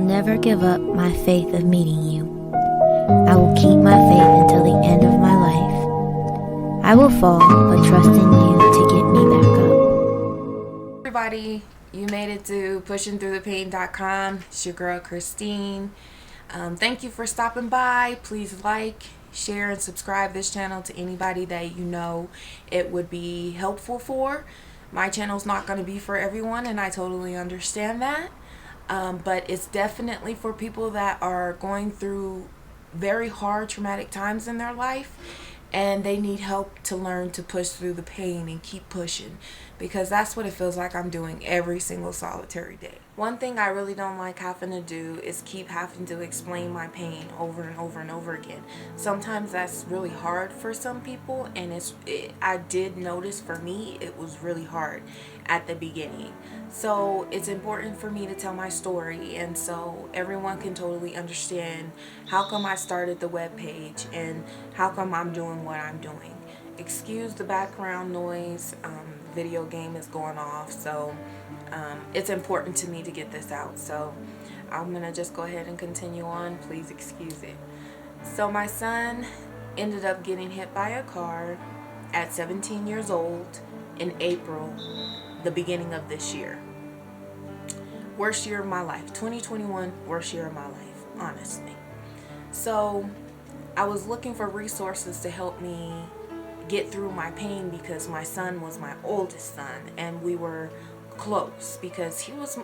never give up my faith of meeting you. I will keep my faith until the end of my life. I will fall, but trust in you to get me back up. Everybody, you made it to pushingthroughthepain.com. It's your girl Christine. Thank you for stopping by. Please like, share, and subscribe this channel to anybody that you know it would be helpful for. My channel's not going to be for everyone, and I totally understand that. But it's definitely for people that are going through very hard traumatic times in their life, and they need help to learn to push through the pain and keep pushing, because that's what it feels like I'm doing every single solitary day. One thing I really don't like having to do is keep having to explain my pain over and over and over again. Sometimes that's really hard for some people, and I did notice for me it was really hard at the beginning. So it's important for me to tell my story, and so everyone can totally understand how come I started the webpage and how come I'm doing what I'm doing. Excuse the background noise. Video game is going off, so it's important to me to get this out. So I'm gonna just go ahead and continue on. Please excuse it. So my son ended up getting hit by a car at 17 years old in April, the beginning of this year. Worst year of my life. 2021, worst year of my life, honestly. So I was looking for resources to help me get through my pain, because my son was my oldest son, and we were close because he was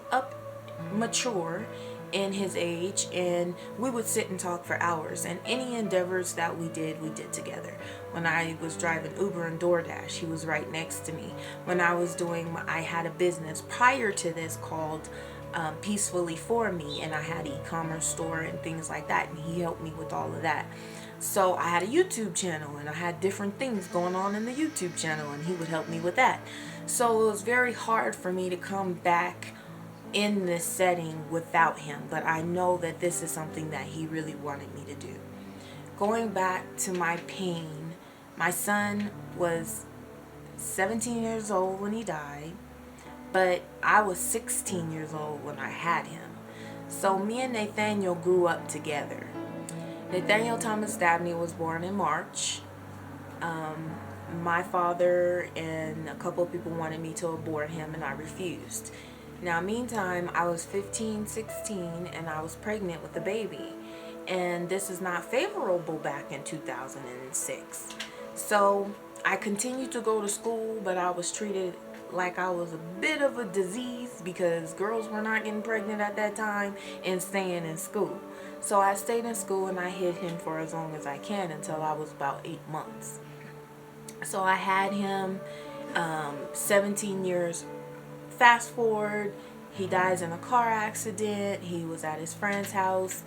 mature in his age, and we would sit and talk for hours, and any endeavors that we did together. When I was driving Uber and DoorDash, he was right next to me. When I had a business prior to this called Peacefully For Me, and I had an e-commerce store and things like that, and he helped me with all of that. So I had a YouTube channel, and I had different things going on in the YouTube channel, and he would help me with that. So it was very hard for me to come back in this setting without him, but I know that this is something that he really wanted me to do. Going back to my pain, my son was 17 years old when he died, but I was 16 years old when I had him. So me and Nathaniel grew up together. Nathaniel Thomas Dabney was born in March. My father and a couple of people wanted me to abort him, and I refused. Now, meantime, I was 15, 16, and I was pregnant with a baby. And this is not favorable back in 2006. So I continued to go to school, but I was treated like I was a bit of a disease, because girls were not getting pregnant at that time and staying in school. So I stayed in school, and I hid him for as long as I can until I was about 8 months. So I had him 17 years. Fast forward, he dies in a car accident. He was at his friend's house.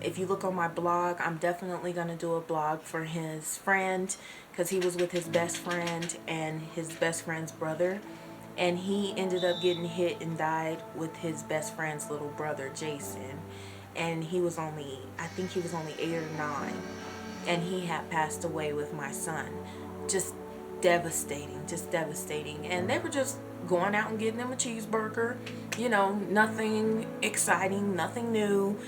If you look on my blog, I'm definitely going to do a blog for his friend, because he was with his best friend and his best friend's brother. And he ended up getting hit and died with his best friend's little brother, Jason. And he was only, I think he was only 8 or 9. And he had passed away with my son. Just devastating, just devastating. And they were just going out and getting him a cheeseburger. You know, nothing exciting, nothing new.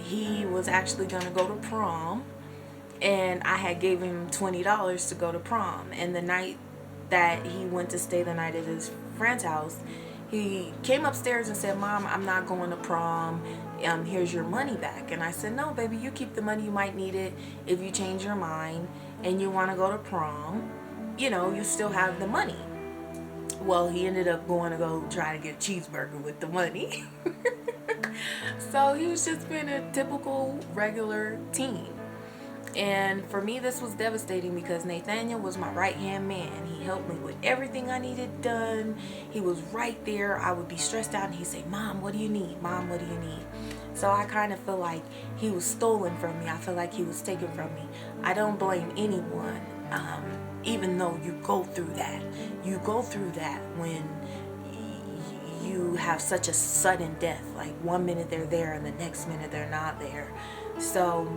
He was actually going to go to prom. And I had gave him $20 to go to prom. And the night that he went to stay the night at his friend's house, he came upstairs and said, "Mom, I'm not going to prom. Here's your money back." And I said, "No, baby, you keep the money. You might need it if you change your mind and you want to go to prom. You know, you still have the money." Well, he ended up going to go try to get a cheeseburger with the money. So he was just being a typical regular teen. And for me, this was devastating, because Nathaniel was my right-hand man. He helped me with everything I needed done. He was right there. I would be stressed out, and he'd say, "Mom, what do you need? Mom, what do you need?" So I kind of feel like he was stolen from me. I feel like he was taken from me. I don't blame anyone, even though you go through that. You go through that when you have such a sudden death. Like, one minute they're there, and the next minute they're not there. So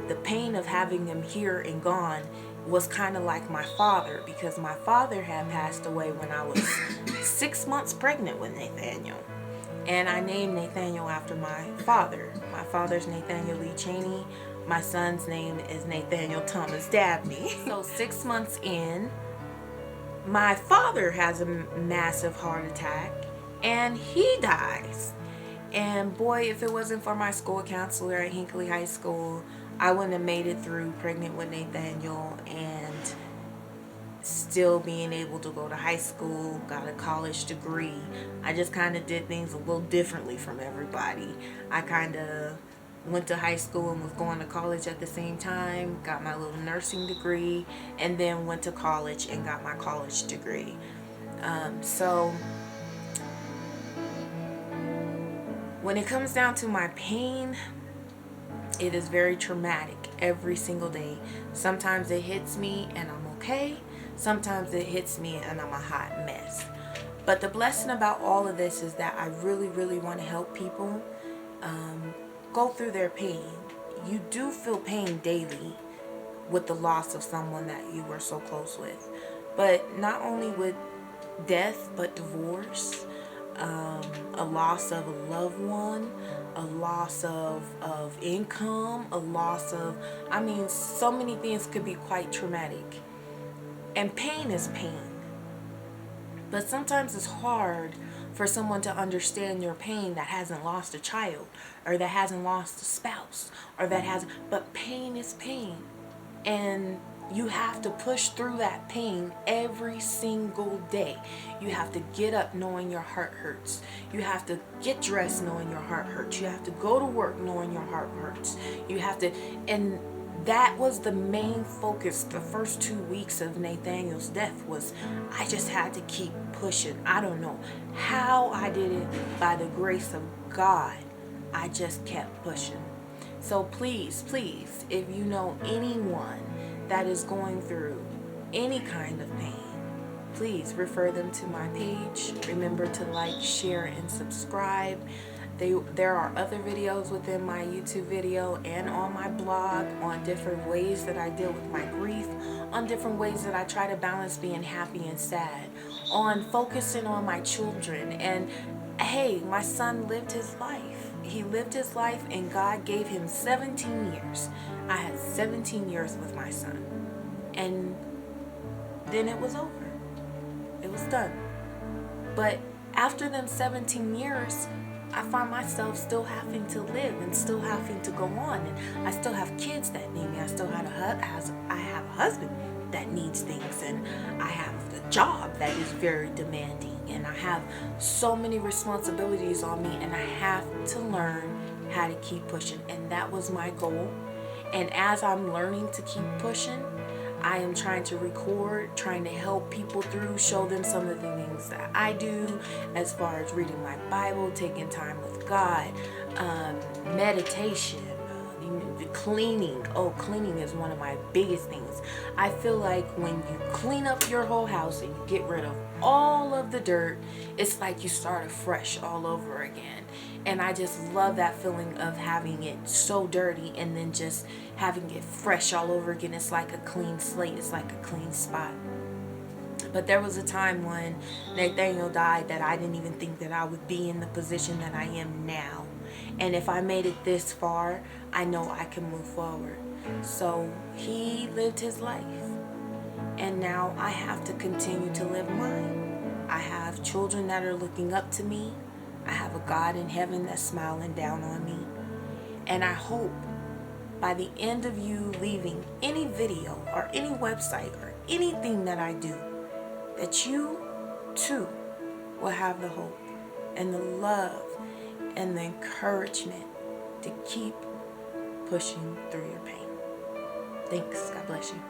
the pain of having him here and gone was kind of like my father, because my father had passed away when I was 6 months pregnant with Nathaniel. And I named Nathaniel after my father. My father's Nathaniel Lee Cheney. My son's name is Nathaniel Thomas Dabney. So 6 months in, my father has a massive heart attack and he dies. And boy, if it wasn't for my school counselor at Hinckley High School, I wouldn't have made it through pregnant with Nathaniel and still being able to go to high school, got a college degree. I just kind of did things a little differently from everybody. I kind of went to high school and was going to college at the same time, got my little nursing degree, and then went to college and got my college degree. So when it comes down to my pain, it is very traumatic every single day. Sometimes it hits me and I'm okay. Sometimes it hits me and I'm a hot mess. But the blessing about all of this is that I really, really want to help people go through their pain. You do feel pain daily with the loss of someone that you were so close with. But not only with death, but divorce, a loss of a loved one, a loss of income, a loss of, so many things could be quite traumatic. And pain is pain. But sometimes it's hard for someone to understand your pain that hasn't lost a child or that hasn't lost a spouse or that has, but pain is pain. And you have to push through that pain every single day. You have to get up knowing your heart hurts. You have to get dressed knowing your heart hurts. You have to go to work knowing your heart hurts. You have to, and that was the main focus the first 2 weeks of Nathaniel's death was I just had to keep pushing. I don't know how I did it. By the grace of God, I just kept pushing. So please, please, if you know anyone that is going through any kind of pain, please refer them to my page. Remember to like, share, and subscribe. There are other videos within my YouTube video and on my blog on different ways that I deal with my grief, on different ways that I try to balance being happy and sad, on focusing on my children. And hey, my son lived his life. He lived his life and God gave him 17 years. I had 17 years with my son. And then it was over. It was done. But after them 17 years, I find myself still having to live and still having to go on. And I still have kids that need me. I still have I have a husband that needs things. And I have a job that is very demanding. And I have so many responsibilities on me. And I have to learn how to keep pushing. And that was my goal. And as I'm learning to keep pushing, I am trying to record, trying to help people through, show them some of the things that I do as far as reading my Bible, taking time with God, meditation, cleaning. Oh, cleaning is one of my biggest things. I feel like when you clean up your whole house and you get rid of all of the dirt, it's like you start afresh all over again. And I just love that feeling of having it so dirty and then just having it fresh all over again. It's like a clean slate. It's like a clean spot. But there was a time when Nathaniel died that I didn't even think that I would be in the position that I am now. And if I made it this far, I know I can move forward. So he lived his life. And now I have to continue to live mine. I have children that are looking up to me. I have a God in heaven that's smiling down on me. And I hope by the end of you leaving any video or any website or anything that I do, that you too will have the hope and the love and the encouragement to keep pushing through your pain. Thanks. God bless you.